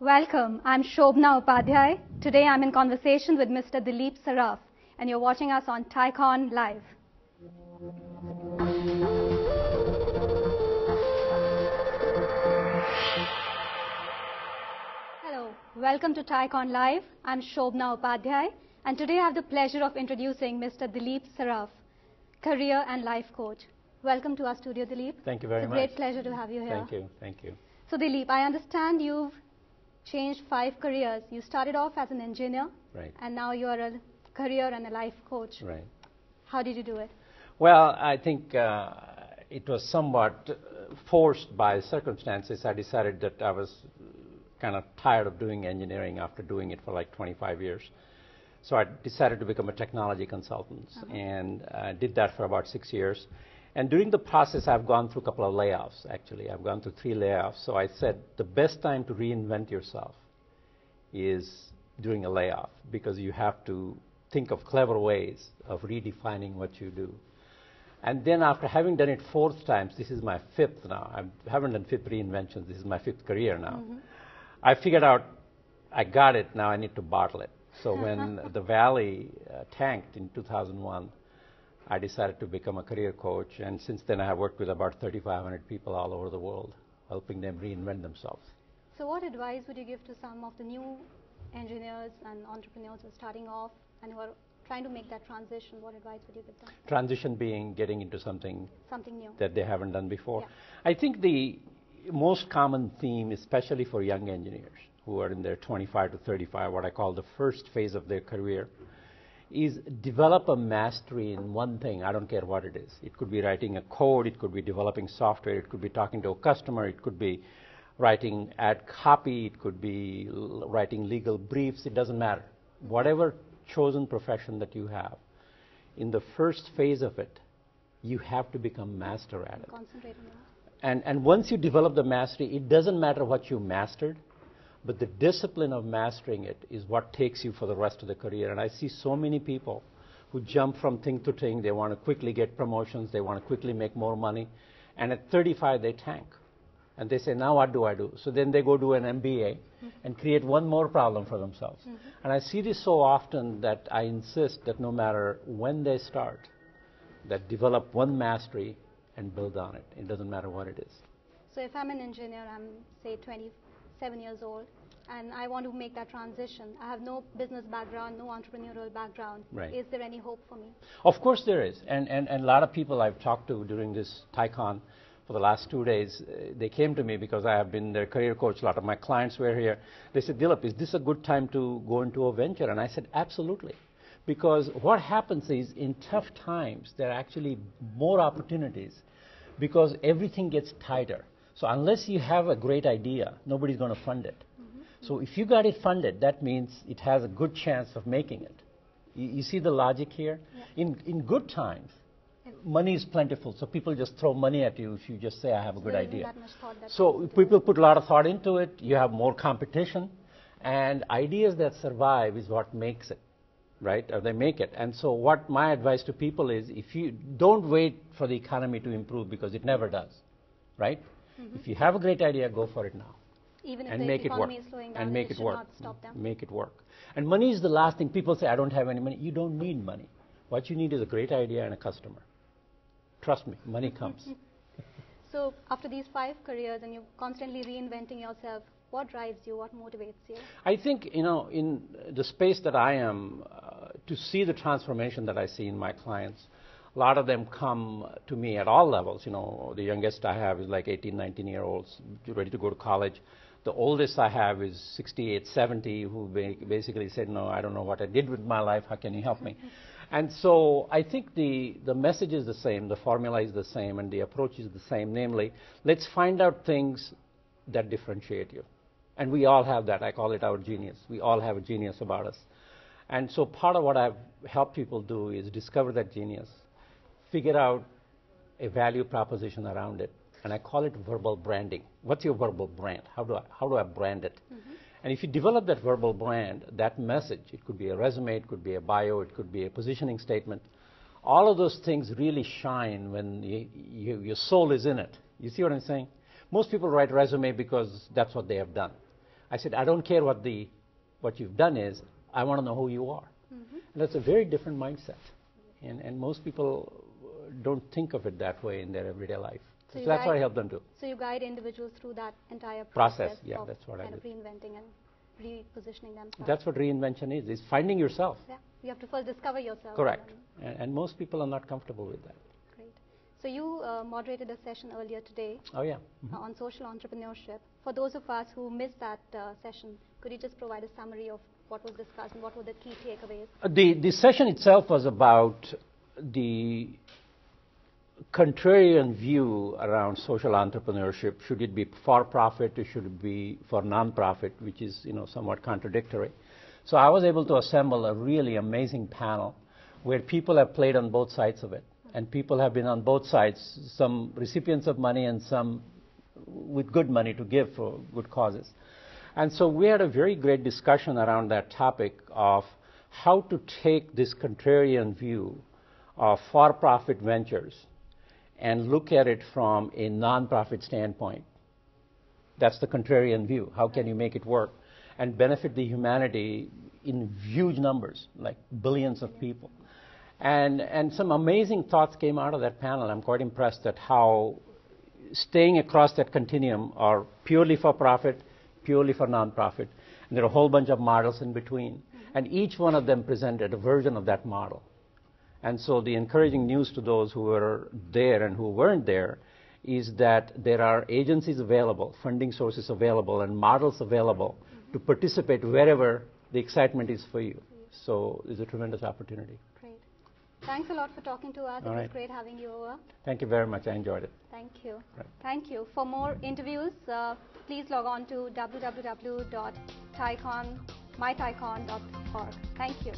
Welcome, I'm Shobna Upadhyay. Today I'm in conversation with Mr. Dilip Saraf, and you're watching us on TiEcon Live. Hello, welcome to TiEcon Live. I'm Shobna Upadhyay, and today I have the pleasure of introducing Mr. Dilip Saraf, career and life coach. Welcome to our studio, Dilip. Thank you very much. It's a great pleasure to have you here. Thank you. So Dilip, I understand you've changed 5 careers. You started off as an engineer, Right. And now you are a career and a life coach. Right. How did you do it? Well, I think it was somewhat forced by circumstances. I decided that I was kind of tired of doing engineering after doing it for like 25 years. So I decided to become a technology consultant, and I did that for about 6 years. And during the process, I've gone through a couple of layoffs, actually. I've gone through 3 layoffs. So I said the best time to reinvent yourself is during a layoff, because you have to think of clever ways of redefining what you do. And then after having done it 4th times, this is my 5th now. I haven't done 5th reinventions. This is my 5th career now. I figured out I got it. Now I need to bottle it. So when the Valley tanked in 2001, I decided to become a career coach, and since then I have worked with about 3,500 people all over the world, helping them reinvent themselves. So what advice would you give to some of the new engineers and entrepreneurs who are starting off and who are trying to make that transition? What advice would you give them? Transition being getting into something new that they haven't done before. Yeah. I think the most common theme, especially for young engineers who are in their 25 to 35, what I call the first phase of their career, is develop a mastery in one thing. I don't care what it is. It could be writing a code, it could be developing software, it could be talking to a customer, it could be writing ad copy, it could be writing legal briefs, it doesn't matter. Whatever chosen profession that you have, in the first phase of it, you have to become master at it. Concentrate on that. And once you develop the mastery, it doesn't matter what you mastered, but the discipline of mastering it is what takes you for the rest of the career. And I see so many people who jump from thing to thing. They want to quickly get promotions. They want to quickly make more money. And at 35, they tank. And they say, now what do I do? So then they go do an MBA and create one more problem for themselves. And I see this so often that I insist that no matter when they start, that develop one mastery and build on it. It doesn't matter what it is. So if I'm an engineer, I'm say 27 years old, and I want to make that transition. I have no business background, no entrepreneurial background. Right. Is there any hope for me? Of course there is. And a lot of people I've talked to during this TiEcon for the last 2 days, they came to me because I have been their career coach. A lot of my clients were here. They said, Dilip, is this a good time to go into a venture? And I said, absolutely. Because what happens is in tough times, there are actually more opportunities because everything gets tighter. So unless you have a great idea, nobody's going to fund it. So if you got it funded, that means it has a good chance of making it. You see the logic here? Yeah. In good times, money is plentiful, so people just throw money at you if you just say, I have a good idea. So people put a lot of thought into it. You have more competition, and ideas that survive is what makes it, right? Or they make it. And so what my advice to people is, if you don't wait for the economy to improve, because it never does, right? If you have a great idea, go for it now. Even if and the make economy it work. is slowing down, and make it it should work. not stop them. Make it work. And money is the last thing. People say, I don't have any money. You don't need money. What you need is a great idea and a customer. Trust me, money comes. So after these 5 careers and you're constantly reinventing yourself, what drives you? What motivates you? I think, in the space that I am, to see the transformation that I see in my clients, a lot of them come to me at all levels. The youngest I have is like 18, 19-year-olds ready to go to college. The oldest I have is 68, 70, who basically said, no, I don't know what I did with my life. How can you help me? And so I think the message is the same, the formula is the same, and the approach is the same. Namely, let's find out things that differentiate you. And we all have that. I call it our genius. We all have a genius about us. And so part of what I've helped people do is discover that genius, figure out a value proposition around it, and I call it verbal branding. What's your verbal brand? How do I brand it? And if you develop that verbal brand, that message, it could be a resume, it could be a bio, it could be a positioning statement, all of those things really shine when your soul is in it. You see what I'm saying? Most people write resume because that's what they have done. I said, I don't care what you've done is, I want to know who you are. Mm-hmm. And that's a very different mindset. And most people don't think of it that way in their everyday life. So that's what I help them do. So you guide individuals through that entire process. of That's what I do. Kind of reinventing and repositioning themselves. That's what reinvention is finding yourself. Yeah, you have to first discover yourself. Correct. And most people are not comfortable with that. Great. So you moderated a session earlier today. Oh, yeah. On social entrepreneurship. For those of us who missed that session, could you just provide a summary of what was discussed and what were the key takeaways? The session itself was about the contrarian view around social entrepreneurship. Should it be for profit or should it be for non-profit, which is somewhat contradictory. So I was able to assemble a really amazing panel where people have played on both sides of it, and people have been on both sides, some recipients of money and some with good money to give for good causes. And so we had a very great discussion around that topic of how to take this contrarian view of for-profit ventures and look at it from a non-profit standpoint. That's the contrarian view. How can you make it work and benefit the humanity in huge numbers, like billions of people? And some amazing thoughts came out of that panel. I'm quite impressed at how staying across that continuum are purely for profit, purely for non-profit. And there are a whole bunch of models in between. And each one of them presented a version of that model. And so the encouraging news to those who were there and who weren't there is that there are agencies available, funding sources available, and models available to participate wherever the excitement is for you. So it's a tremendous opportunity. Great. Thanks a lot for talking to us. It was great having you over. Thank you very much. I enjoyed it. Thank you. Thank you. For more interviews, please log on to www.mytiecon.org. Thank you.